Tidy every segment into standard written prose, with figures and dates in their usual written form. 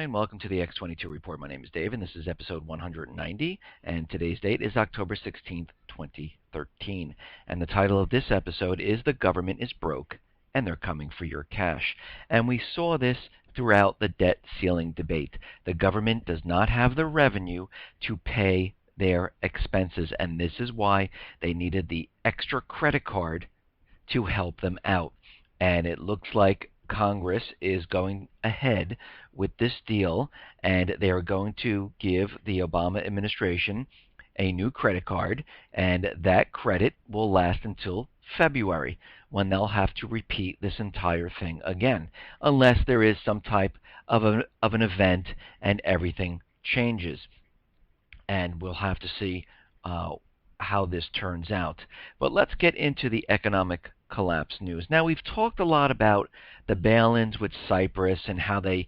and welcome to the X22 Report. My name is Dave, and this is episode 190, and today's date is October 16th, 2013. And the title of this episode is The Government is Broke, and They're Coming for Your Cash. And we saw this throughout the debt ceiling debate. The government does not have the revenue to pay their expenses, and this is why they needed the extra credit card to help them out. And it looks like Congress is going ahead with this deal, and they are going to give the Obama administration a new credit card, and that credit will last until February, when they'll have to repeat this entire thing again, unless there is some type of an event and everything changes. And we'll have to see how this turns out. But let's get into the economic collapse news. Now, we've talked a lot about the bail-ins with Cyprus and how they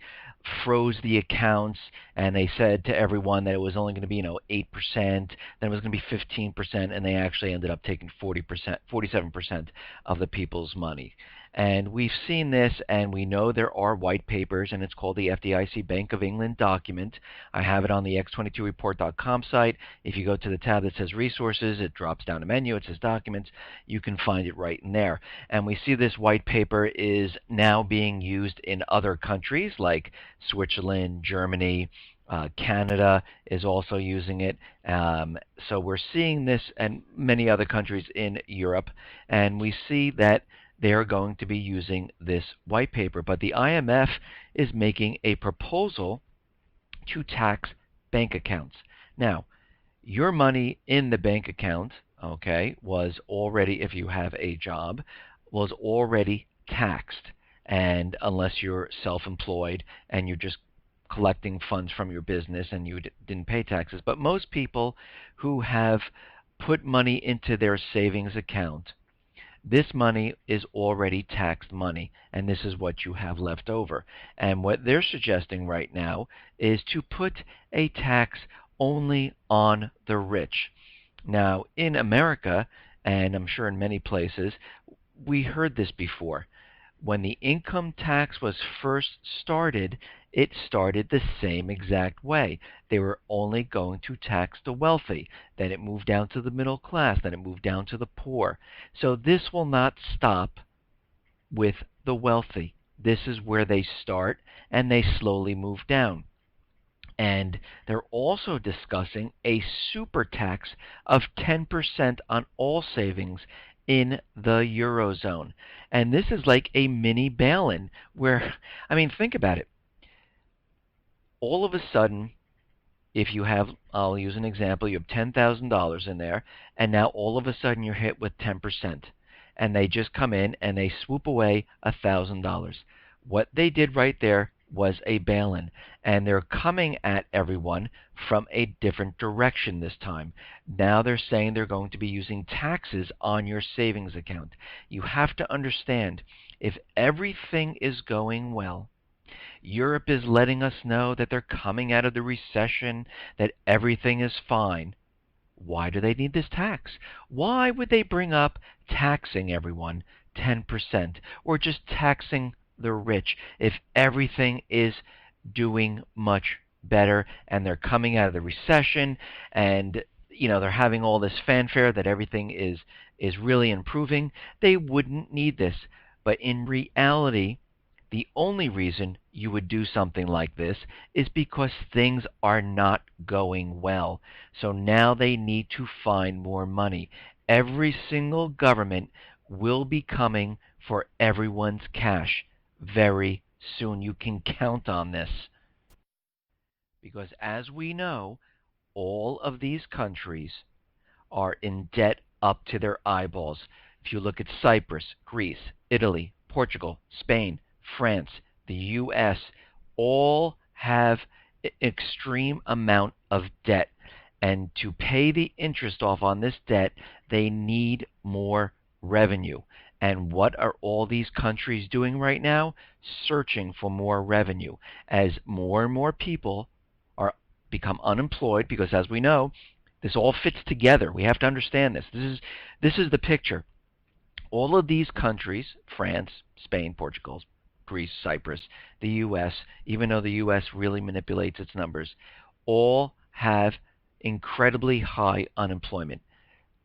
froze the accounts, and they said to everyone that it was only going to be 8%, then it was going to be 15%, and they actually ended up taking 47% of the people's money. And we've seen this, and we know there are white papers, and it's called the FDIC Bank of England document. I have it on the x22report.com site. If you go to the tab that says resources, it drops down a menu, it says documents. You can find it right in there. And we see this white paper is now being used in other countries like Switzerland, Germany, Canada is also using it. So we're seeing this, and many other countries in Europe, and we see that they're going to be using this white paper. But the IMF is making a proposal to tax bank accounts. Now, your money in the bank account, was already, if you have a job, was already taxed. And unless you're self-employed and you're just collecting funds from your business and you didn't pay taxes. But most people who have put money into their savings account, this money is already taxed money, and this is what you have left over. And what they're suggesting right now is to put a tax only on the rich. Now, in America, and I'm sure in many places, we heard this before. When the income tax was first started, it started the same exact way. They were only going to tax the wealthy. Then it moved down to the middle class. Then it moved down to the poor. So this will not stop with the wealthy. This is where they start, and they slowly move down. And they're also discussing a super tax of 10% on all savings in the Eurozone. And this is like a mini bail-in where, think about it. All of a sudden, if you have, I'll use an example, you have $10,000 in there, and now all of a sudden you're hit with 10%. And they just come in and they swoop away $1,000. What they did right there was a bail-in, and they're coming at everyone from a different direction this time. Now they're saying they're going to be using taxes on your savings account. You have to understand, if everything is going well, Europe is letting us know that they're coming out of the recession, that everything is fine. Why do they need this tax? Why would they bring up taxing everyone 10% or just taxing the rich if everything is doing much better and they're coming out of the recession and they're having all this fanfare that everything is really improving? They wouldn't need this. But in reality, the only reason you would do something like this is because things are not going well. So now they need to find more money. Every single government will be coming for everyone's cash very soon. You can count on this. Because as we know, all of these countries are in debt up to their eyeballs. If you look at Cyprus, Greece, Italy, Portugal, Spain, France, the U.S., all have an extreme amount of debt. And to pay the interest off on this debt, they need more revenue. And what are all these countries doing right now? Searching for more revenue. As more and more people become unemployed, because as we know, this all fits together. We have to understand this. This is the picture. All of these countries, France, Spain, Portugal, Greece, Cyprus, the U.S., even though the U.S. really manipulates its numbers, all have incredibly high unemployment,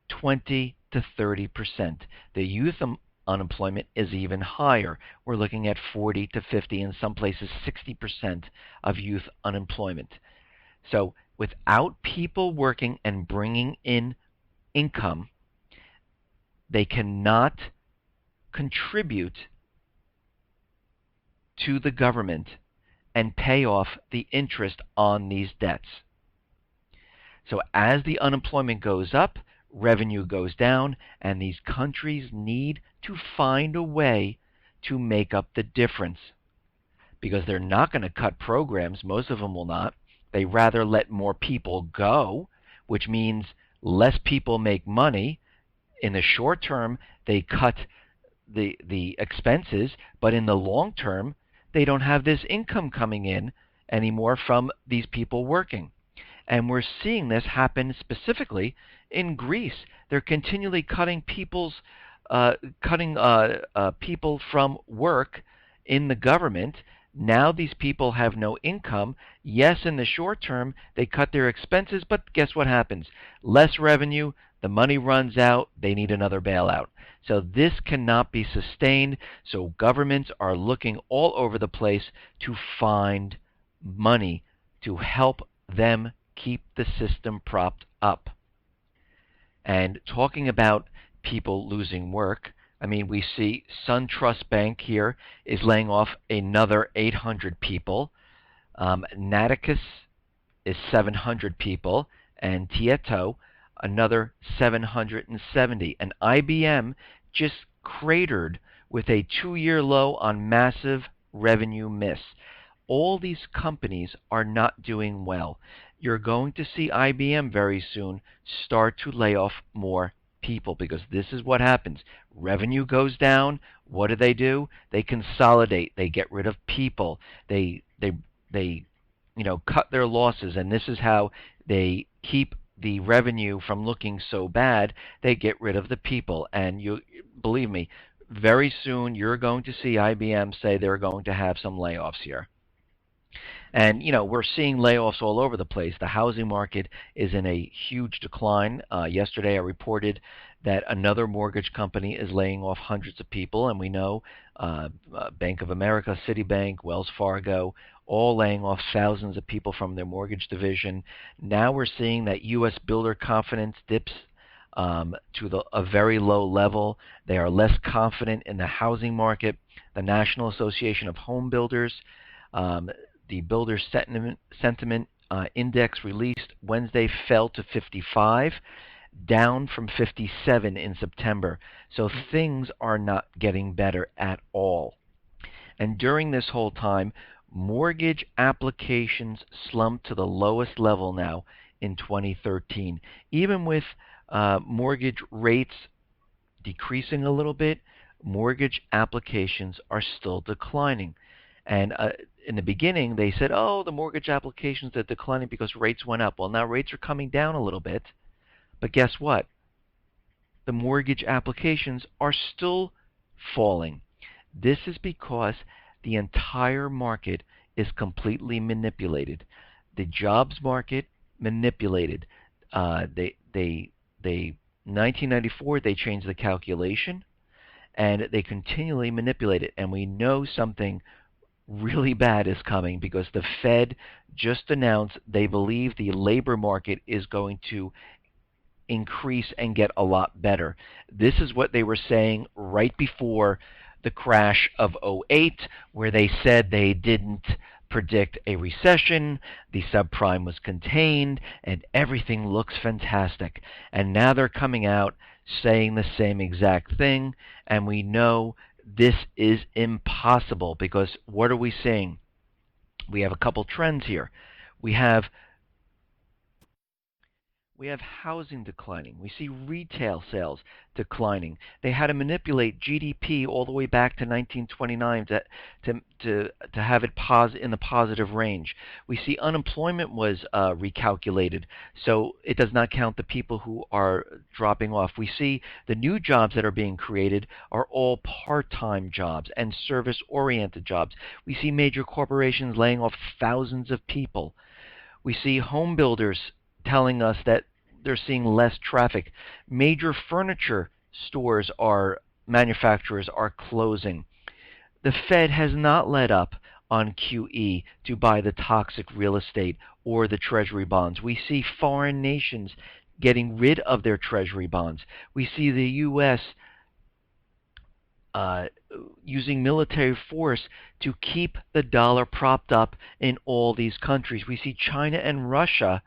20 to 30%. The youth unemployment is even higher. We're looking at 40 to 50, in some places 60% of youth unemployment. So without people working and bringing in income, they cannot contribute to the government and pay off the interest on these debts. So as the unemployment goes up, revenue goes down, and these countries need to find a way to make up the difference, because they're not going to cut programs. Most of them will not. They rather let more people go, which means less people make money. In the short term, they cut the expenses, but in the long term, they don't have this income coming in anymore from these people working. And we're seeing this happen specifically in Greece. They're continually cutting people from work in the government. Now these people have no income. Yes, in the short term, they cut their expenses, but guess what happens? Less revenue, the money runs out, they need another bailout. So this cannot be sustained. So governments are looking all over the place to find money to help them keep the system propped up. And talking about people losing work, I mean, we see SunTrust Bank here is laying off another 800 people. Natixis is 700 people, and Tieto another 770. And IBM just cratered with a 2-year low on massive revenue miss. All these companies are not doing well. You're going to see IBM very soon start to lay off more people, because this is what happens. Revenue goes down. What do? They consolidate. They get rid of people. They cut their losses, and this is how they keep the revenue from looking so bad. They get rid of the people, and you believe me, very soon you're going to see IBM say they're going to have some layoffs here. And, we're seeing layoffs all over the place. The housing market is in a huge decline. Yesterday I reported that another mortgage company is laying off hundreds of people, and we know Bank of America, Citibank, Wells Fargo, all laying off thousands of people from their mortgage division. Now we're seeing that U.S. builder confidence dips to a very low level. They are less confident in the housing market. The National Association of Home Builders, the Builder Sentiment Index released Wednesday fell to 55, down from 57 in September. So things are not getting better at all. And during this whole time, mortgage applications slumped to the lowest level now in 2013. Even with mortgage rates decreasing a little bit, mortgage applications are still declining. And in the beginning, they said, oh, the mortgage applications are declining because rates went up. Well, now rates are coming down a little bit. But guess what? The mortgage applications are still falling. This is because the entire market is completely manipulated. The jobs market manipulated. 1994, they changed the calculation, and they continually manipulate it. And we know something really bad is coming, because the Fed just announced they believe the labor market is going to increase and get a lot better. This is what they were saying right before the crash of '08, where they said they didn't predict a recession, the subprime was contained, and everything looks fantastic. And now they're coming out saying the same exact thing, and we know this is impossible, because what are we seeing? We have a couple trends here. We have We have housing declining. We see retail sales declining. They had to manipulate GDP all the way back to 1929 to have it in the positive range. We see unemployment was recalculated, so it does not count the people who are dropping off. We see the new jobs that are being created are all part-time jobs and service-oriented jobs. We see major corporations laying off thousands of people. We see home builders telling us that they're seeing less traffic. Major furniture manufacturers are closing. The Fed has not let up on QE to buy the toxic real estate or the treasury bonds. We see foreign nations getting rid of their treasury bonds. We see the U.S. Using military force to keep the dollar propped up in all these countries. We see China and Russia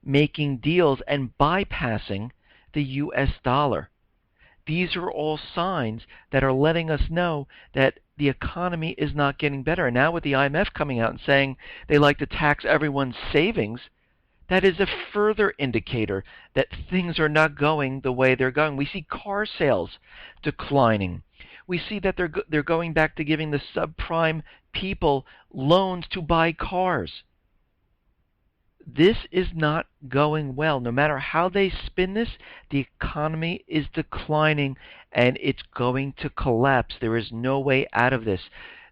making deals and bypassing the U.S. dollar. These are all signs that are letting us know that the economy is not getting better. And now with the IMF coming out and saying they like to tax everyone's savings, that is a further indicator that things are not going the way they're going. We see car sales declining. We see that they're going back to giving the subprime people loans to buy cars. This is not going well. No matter how they spin this, the economy is declining and it's going to collapse. There is no way out of this.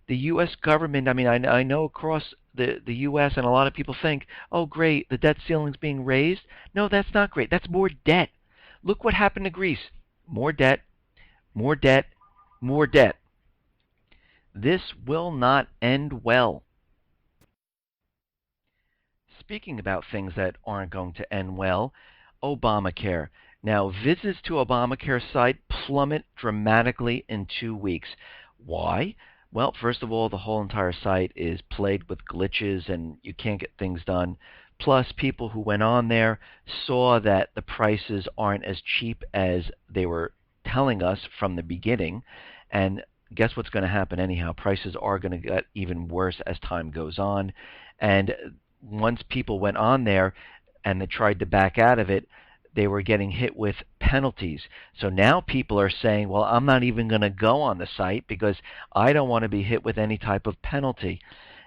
The U.S. government, I know across the U.S. and a lot of people think, oh great, the debt ceiling's being raised. No, that's not great. That's more debt. Look what happened to Greece. More debt, more debt, more debt. This will not end well. Speaking about things that aren't going to end well, Obamacare. Now, visits to Obamacare site plummet dramatically in 2 weeks. Why? Well, first of all, the whole entire site is plagued with glitches and you can't get things done. Plus, people who went on there saw that the prices aren't as cheap as they were telling us from the beginning. And guess what's going to happen anyhow? Prices are going to get even worse as time goes on. And once people went on there and they tried to back out of it, they were getting hit with penalties. So now people are saying, well, I'm not even going to go on the site because I don't want to be hit with any type of penalty.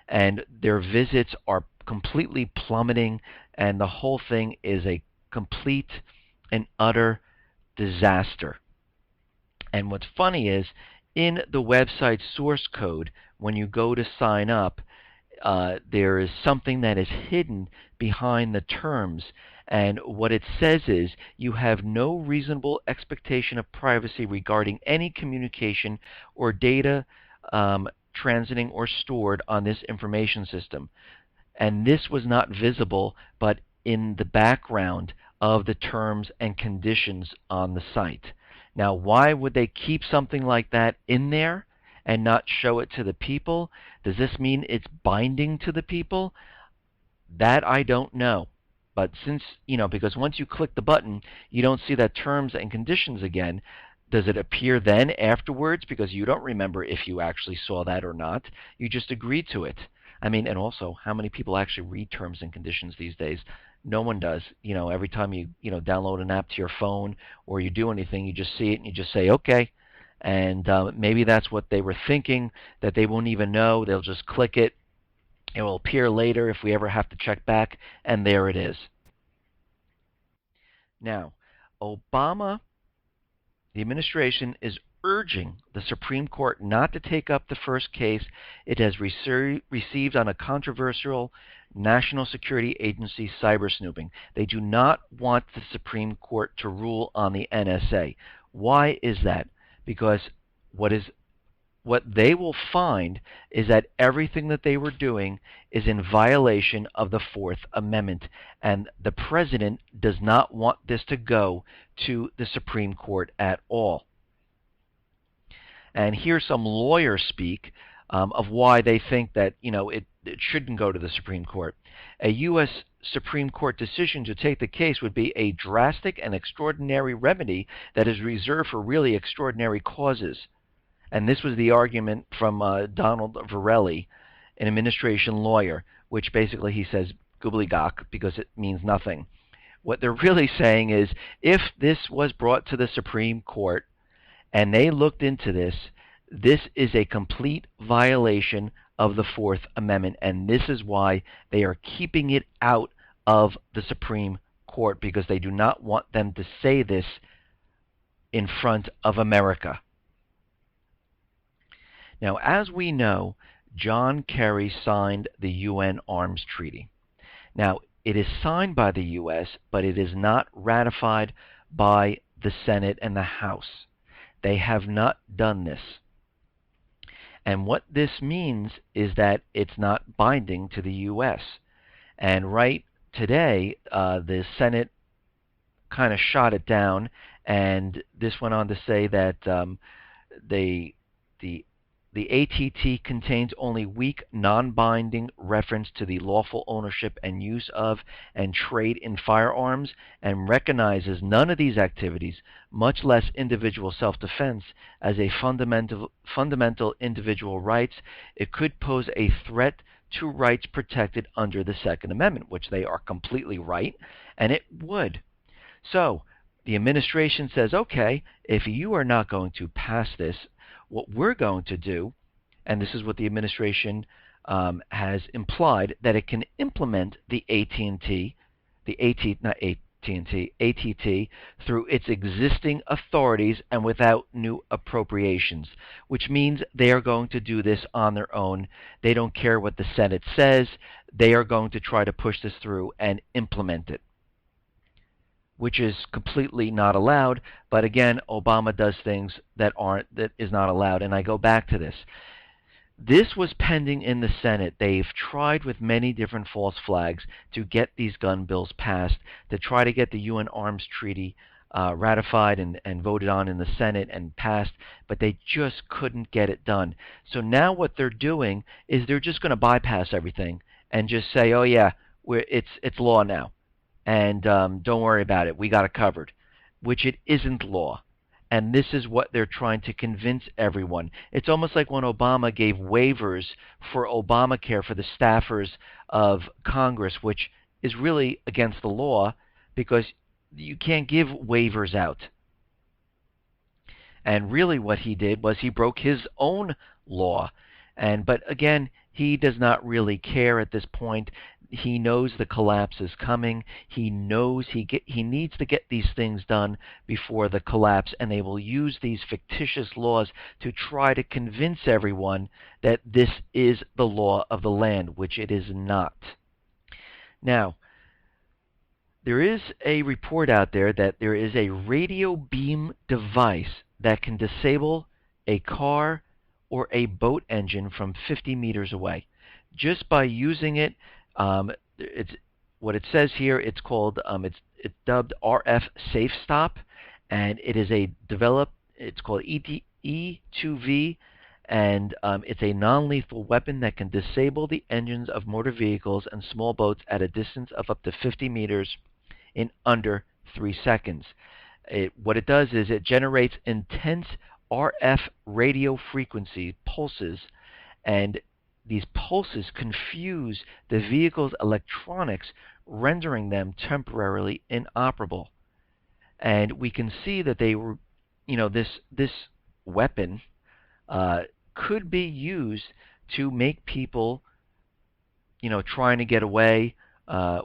And their visits are completely plummeting, and the whole thing is a complete and utter disaster. And what's funny is, in the website source code, when you go to sign up, there is something that is hidden behind the terms, and what it says is you have no reasonable expectation of privacy regarding any communication or data transiting or stored on this information system. And this was not visible but in the background of the terms and conditions on the site. Now, why would they keep something like that in there and not show it to the people? Does this mean it's binding to the people? That I don't know. But since, because once you click the button, you don't see that terms and conditions again. Does it appear then afterwards? Because you don't remember if you actually saw that or not. You just agreed to it. And also, how many people actually read terms and conditions these days? No one does. Every time you download an app to your phone or you do anything, you just see it and you just say, okay. And maybe that's what they were thinking, that they won't even know. They'll just click it. It will appear later if we ever have to check back, and there it is. Now, Obama, the administration, is urging the Supreme Court not to take up the first case it has received on a controversial National Security Agency cyber snooping. They do not want the Supreme Court to rule on the NSA. Why is that? Because what they will find is that everything that they were doing is in violation of the Fourth Amendment, and the president does not want this to go to the Supreme Court at all. And here's some lawyers speak of why they think that it shouldn't go to the Supreme Court. A U.S. Supreme Court decision to take the case would be a drastic and extraordinary remedy that is reserved for really extraordinary causes. And this was the argument from Donald Verrilli, an administration lawyer, which basically he says gobbledygook because it means nothing. What they're really saying is if this was brought to the Supreme Court and they looked into this, this is a complete violation of the Fourth Amendment, and this is why they are keeping it out of the Supreme Court, because they do not want them to say this in front of America. Now, as we know, John Kerry signed the UN Arms Treaty. Now, it is signed by the U.S., but it is not ratified by the Senate and the House. They have not done this. And what this means is that it's not binding to the U.S. And right today, the Senate kind of shot it down, and this went on to say that the ATT contains only weak, non-binding reference to the lawful ownership and use of and trade in firearms, and recognizes none of these activities, much less individual self-defense, as a fundamental individual rights. It could pose a threat to rights protected under the Second Amendment, which they are completely right, and it would. So the administration says, okay, if you are not going to pass this, what we're going to do, and this is what the administration has implied, that it can implement the ATT through its existing authorities and without new appropriations, which means they are going to do this on their own. They don't care what the Senate says. They are going to try to push this through and implement it, which is completely not allowed. But again, Obama does things that is not allowed. And I go back to this. This was pending in the Senate. They've tried with many different false flags to get these gun bills passed, to try to get the UN Arms Treaty ratified and voted on in the Senate and passed, but they just couldn't get it done. So now what they're doing is they're just going to bypass everything and just say, oh yeah, it's law now. And don't worry about it. We got it covered, which it isn't law. And this is what they're trying to convince everyone. It's almost like when Obama gave waivers for Obamacare for the staffers of Congress, which is really against the law because you can't give waivers out. And really what he did was he broke his own law. But again, he does not really care at this point. He knows the collapse is coming. He knows he needs to get these things done before the collapse, and they will use these fictitious laws to try to convince everyone that this is the law of the land, which it is not. Now, there is a report out there that there is a radio beam device that can disable a car or a boat engine from 50 meters away. Just by using it, it's what it says here. It's called it's dubbed RF Safe Stop, and it is it's called E2V, and it's a non-lethal weapon that can disable the engines of motor vehicles and small boats at a distance of up to 50 meters in under 3 seconds. What it does is it generates intense RF radio frequency pulses, and these pulses confuse the vehicle's electronics, rendering them temporarily inoperable. And we can see that they were, this weapon could be used to make people, trying to get away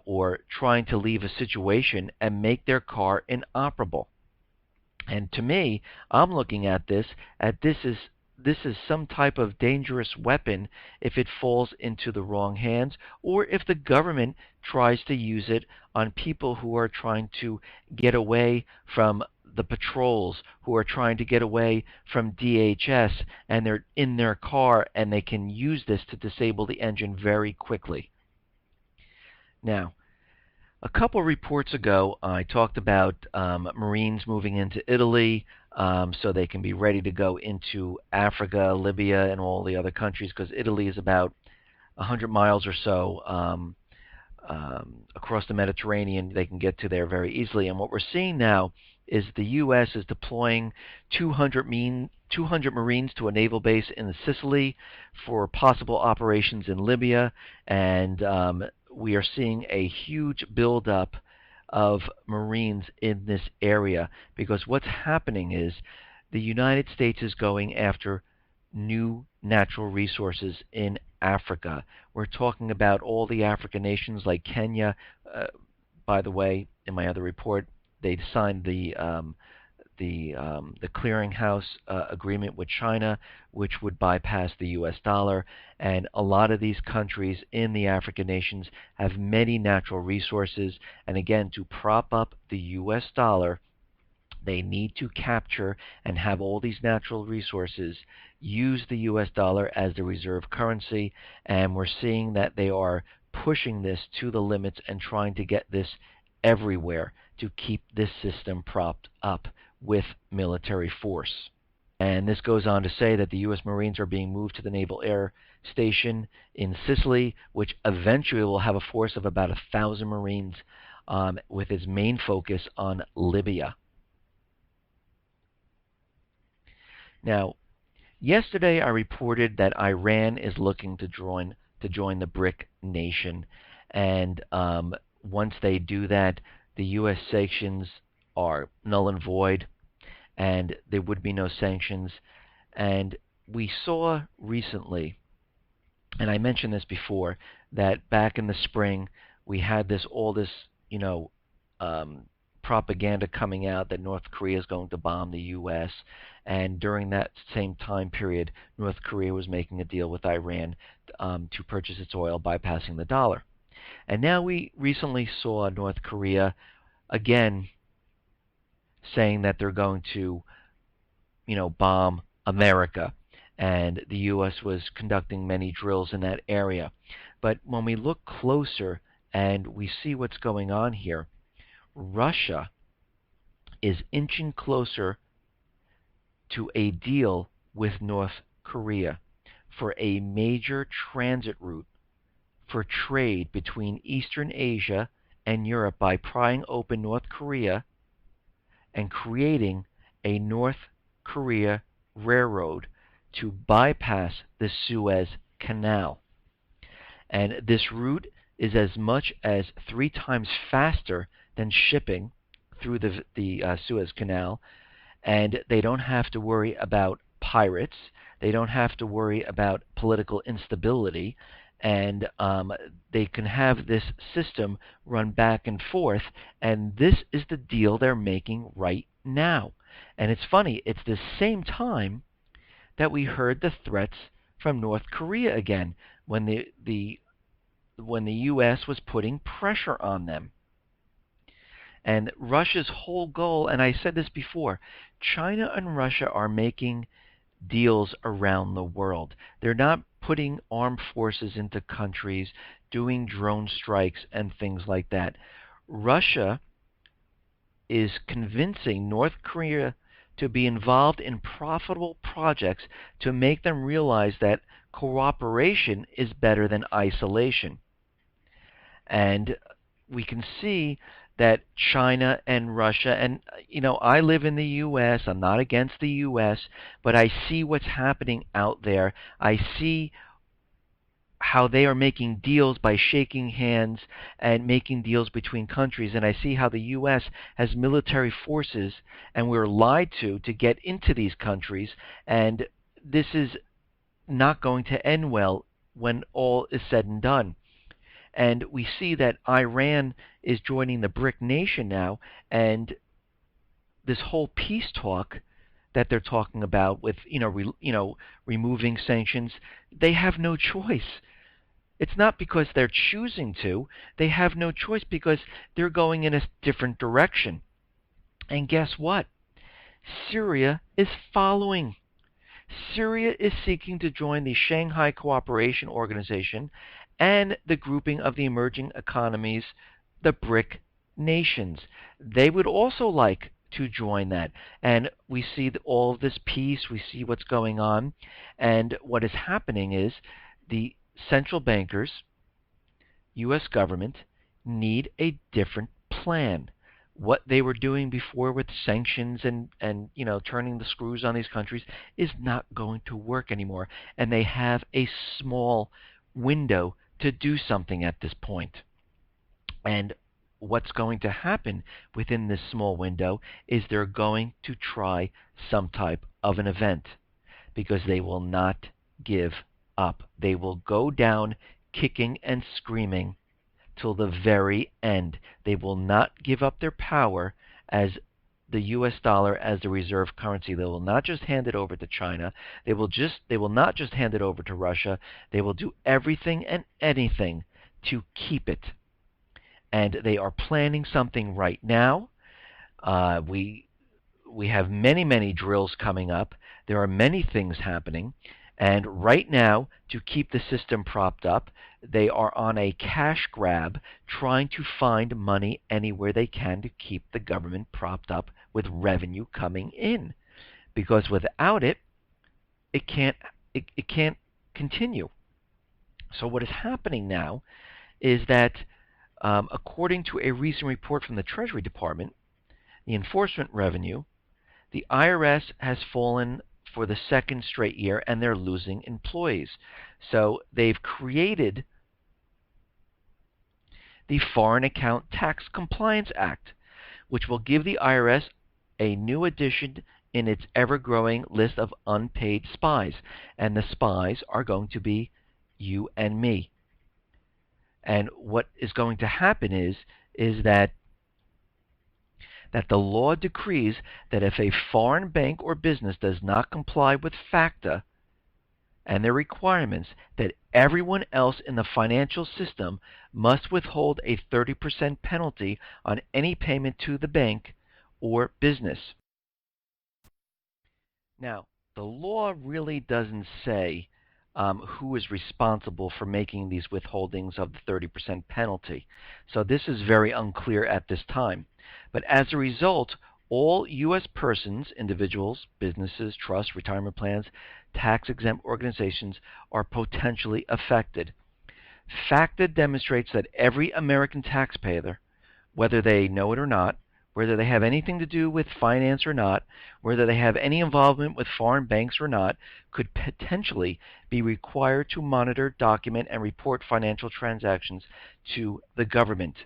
or trying to leave a situation and make their car inoperable. And to me, I'm looking at this this is some type of dangerous weapon if it falls into the wrong hands, or if the government tries to use it on people who are trying to get away from the patrols, who are trying to get away from DHS, and they're in their car and they can use this to disable the engine very quickly. Now, a couple reports ago, I talked about Marines moving into Italy so they can be ready to go into Africa, Libya, and all the other countries, because Italy is about 100 miles or so across the Mediterranean. They can get to there very easily. And what we're seeing now is the U.S. is deploying 200 Marines to a naval base in Sicily for possible operations in Libya, and we are seeing a huge buildup of Marines in this area, because what's happening is the United States is going after new natural resources in Africa. We're talking about all the African nations like Kenya. By the way, in my other report, they signed the clearinghouse agreement with China, which would bypass the U.S. dollar. And a lot of these countries in the African nations have many natural resources. And again, to prop up the U.S. dollar, they need to capture and have all these natural resources, use the U.S. dollar as the reserve currency. And we're seeing that they are pushing this to the limits and trying to get this everywhere to keep this system propped up with military force. And this goes on to say that the U.S. Marines are being moved to the Naval Air Station in Sicily, which eventually will have a force of about 1,000 Marines, with its main focus on Libya. Now, yesterday I reported that Iran is looking to join the BRIC nation, and once they do that, the U.S. sanctions are null and void, and there would be no sanctions. And we saw recently, and I mentioned this before, that back in the spring we had all this propaganda coming out that North Korea is going to bomb the U.S. And during that same time period, North Korea was making a deal with Iran to purchase its oil, bypassing the dollar. And now we recently saw North Korea again saying that they're going to, bomb America. And the U.S. was conducting many drills in that area. But when we look closer and we see what's going on here, Russia is inching closer to a deal with North Korea for a major transit route for trade between Eastern Asia and Europe by prying open North Korea and creating a North Korea railroad to bypass the Suez Canal. And this route is as much as 3 times faster than shipping through the Suez Canal, and they don't have to worry about pirates. They don't have to worry about political instability, and they can have this system run back and forth, and this is the deal they're making right now. And it's funny, it's the same time that we heard the threats from North Korea again, when the U.S. was putting pressure on them. And Russia's whole goal, and I said this before, China and Russia are making deals around the world. They're not putting armed forces into countries, doing drone strikes and things like that. Russia is convincing North Korea to be involved in profitable projects to make them realize that cooperation is better than isolation. And we can see that China and Russia, and I live in the U.S., I'm not against the U.S., but I see what's happening out there. I see how they are making deals by shaking hands and making deals between countries, and I see how the U.S. has military forces, and we're lied to get into these countries, and this is not going to end well when all is said and done. And we see that Iran is joining the BRIC nation now, and this whole peace talk that they're talking about with removing sanctions, they have no choice. It's not because they're choosing to. They have no choice because they're going in a different direction. And guess what? Syria is following. Syria is seeking to join the Shanghai Cooperation Organization and the grouping of the emerging economies, the BRIC nations. They would also like to join that. And we see all of this peace, we see what's going on, and what is happening is the central bankers, U.S. government, need a different plan. What they were doing before with sanctions and turning the screws on these countries is not going to work anymore. And they have a small window to do something at this point. And what's going to happen within this small window is they're going to try some type of an event because they will not give up. They will go down kicking and screaming till the very end. They will not give up their power as the US dollar as the reserve currency. They will not just hand it over to China. They will not just hand it over to Russia. They will do everything and anything to keep it. And they are planning something right now. We have many drills coming up. There are many things happening. And right now, to keep the system propped up, they are on a cash grab, trying to find money anywhere they can to keep the government propped up with revenue coming in. Because without it, it can't continue. So what is happening now is that, according to a recent report from the Treasury Department, the enforcement revenue, the IRS has fallen for the second straight year, and they're losing employees. So they've created the Foreign Account Tax Compliance Act, which will give the IRS a new addition in its ever-growing list of unpaid spies. And the spies are going to be you and me. And what is going to happen is that the law decrees that if a foreign bank or business does not comply with FATCA and their requirements, that everyone else in the financial system must withhold a 30% penalty on any payment to the bank or business. Now, the law really doesn't say who is responsible for making these withholdings of the 30% penalty. So this is very unclear at this time. But as a result, all U.S. persons, individuals, businesses, trusts, retirement plans, tax-exempt organizations are potentially affected. FATCA demonstrates that every American taxpayer, whether they know it or not, whether they have anything to do with finance or not, whether they have any involvement with foreign banks or not, could potentially be required to monitor, document, and report financial transactions to the government.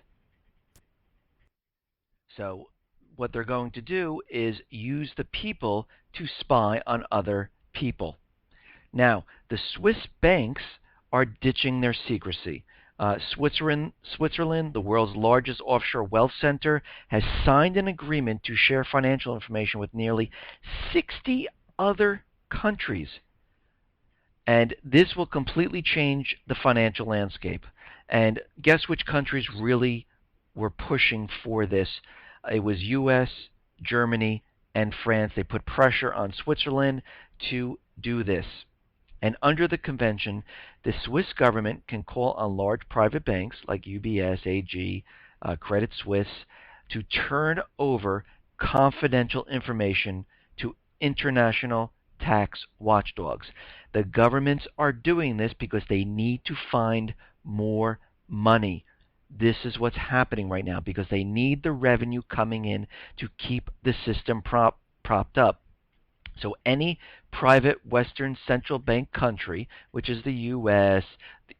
So what they're going to do is use the people to spy on other people. Now, the Swiss banks are ditching their secrecy. Switzerland, the world's largest offshore wealth center, has signed an agreement to share financial information with nearly 60 other countries. And this will completely change the financial landscape. And guess which countries really were pushing for this? It was U.S., Germany, and France. They put pressure on Switzerland to do this. And under the convention, the Swiss government can call on large private banks like UBS, AG, Credit Suisse to turn over confidential information to international tax watchdogs. The governments are doing this because they need to find more money. This is what's happening right now because they need the revenue coming in to keep the system propped up. So any private Western central bank country, which is the U.S.,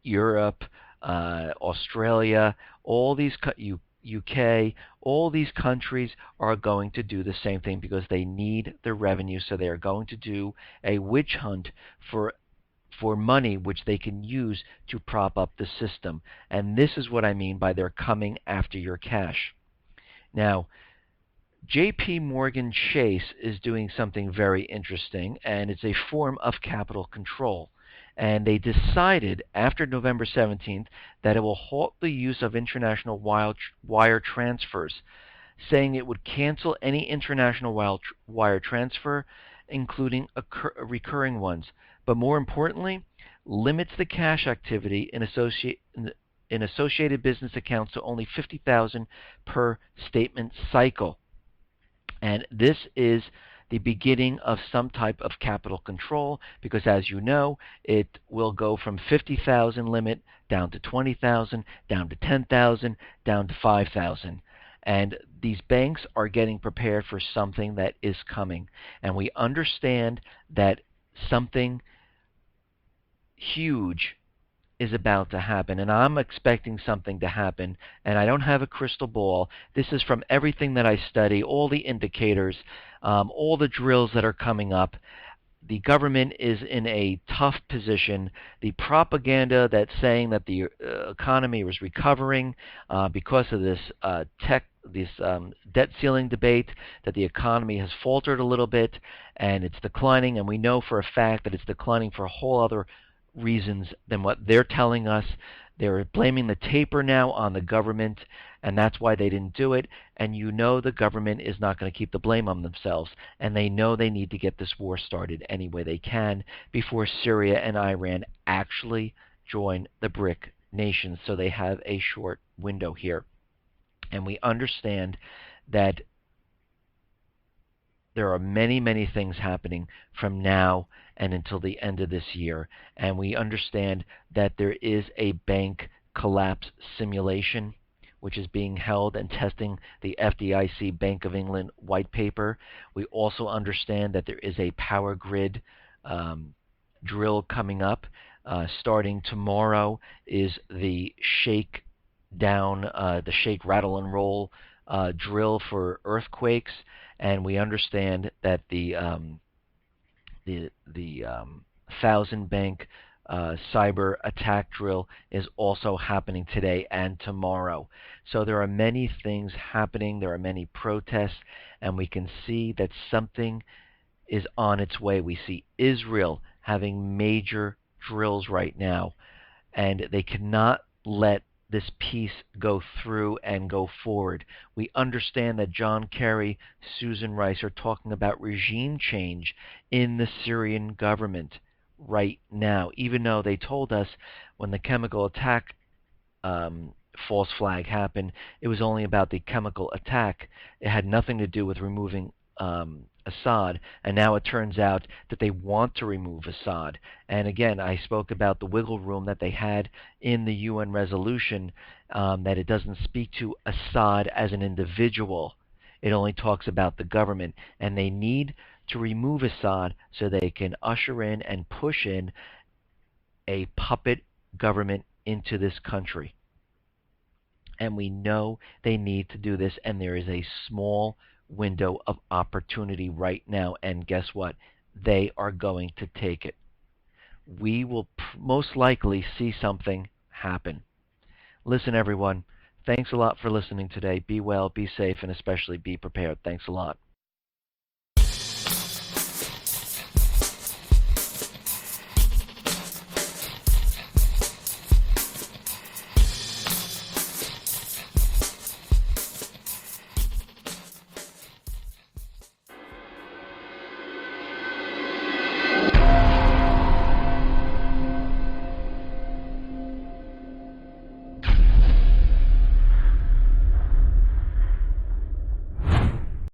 Europe, Australia, all these UK, all these countries are going to do the same thing because they need the revenue. So they are going to do a witch hunt for money which they can use to prop up the system. And this is what I mean by they're coming after your cash. Now, J.P. Morgan Chase is doing something very interesting, and it's a form of capital control. And they decided after November 17th that it will halt the use of international wire transfers, saying it would cancel any international wire transfer, including recurring ones. But more importantly, limits the cash activity in associated business accounts to only $50,000 per statement cycle. And this is the beginning of some type of capital control because, as you know, it will go from 50,000 limit down to 20,000, down to 10,000, down to 5,000. And these banks are getting prepared for something that is coming. And we understand that something huge is about to happen, and I'm expecting something to happen, and I don't have a crystal ball. This is from everything that I study, all the indicators, all the drills that are coming up. The government is in a tough position. The propaganda that's saying that the economy was recovering because of this debt ceiling debate, that the economy has faltered a little bit and it's declining, and we know for a fact that it's declining for a whole other reasons than what they're telling us. They're blaming the taper now on the government, and that's why they didn't do it. And you know the government is not going to keep the blame on themselves, and they know they need to get this war started any way they can before Syria and Iran actually join the BRIC nations. So they have a short window here. And we understand that there are many, many things happening from now and until the end of this year. And we understand that there is a bank collapse simulation which is being held and testing the FDIC Bank of England white paper. We also understand that there is a power grid drill coming up. Starting tomorrow is the shake down, the shake, rattle, and roll drill for earthquakes. And we understand that the 1,000 bank cyber attack drill is also happening today and tomorrow. So there are many things happening. There are many protests, and we can see that something is on its way. We see Israel having major drills right now, and they cannot let this peace go through and go forward. We understand that John Kerry, Susan Rice are talking about regime change in the Syrian government right now, even though they told us when the chemical attack false flag happened, it was only about the chemical attack. It had nothing to do with removing Assad, and now it turns out that they want to remove Assad. And again, I spoke about the wiggle room that they had in the UN resolution, that it doesn't speak to Assad as an individual. It only talks about the government, and they need to remove Assad so they can usher in and push in a puppet government into this country. And we know they need to do this, and there is a small window of opportunity right now, and guess what? They are going to take it. We will most likely see something happen. Listen, everyone, thanks a lot for listening today. Be well, be safe, and especially be prepared. Thanks a lot.